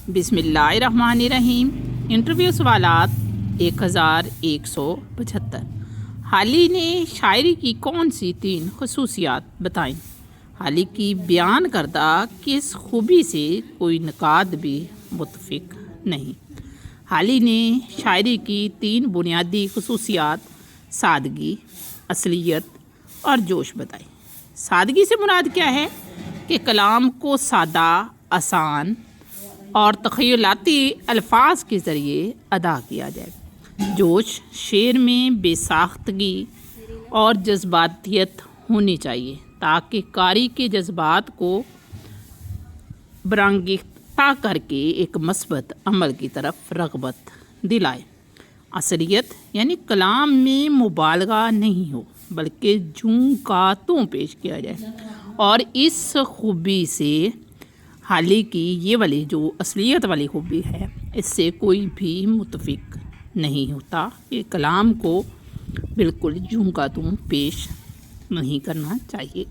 بسم اللہ الرحمن الرحیم۔ انٹرویو سوالات 1175۔ حالی نے شاعری کی کون سی 3 خصوصیات بتائیں؟ حالی کی بیان کردہ کس خوبی سے کوئی نقاد بھی متفق نہیں؟ حالی نے شاعری کی 3 بنیادی خصوصیات سادگی، اصلیت اور جوش بتائی۔ سادگی سے مراد کیا ہے کہ کلام کو سادہ، آسان اور تخیلاتی الفاظ کے ذریعے ادا کیا جائے۔ جوش، شعر میں بے ساختگی اور جذباتیت ہونی چاہیے تاکہ قاری کے جذبات کو برانگیختہ کر کے ایک مثبت عمل کی طرف رغبت دلائے۔ اصلیت یعنی کلام میں مبالغہ نہیں ہو بلکہ جوں کا توں پیش کیا جائے، اور اس خوبی سے حالی کی یہ والی جو اصلیت والی خوبی ہے، اس سے کوئی بھی متفق نہیں ہوتا کہ کلام کو بالکل جوں کا توں پیش نہیں کرنا چاہیے۔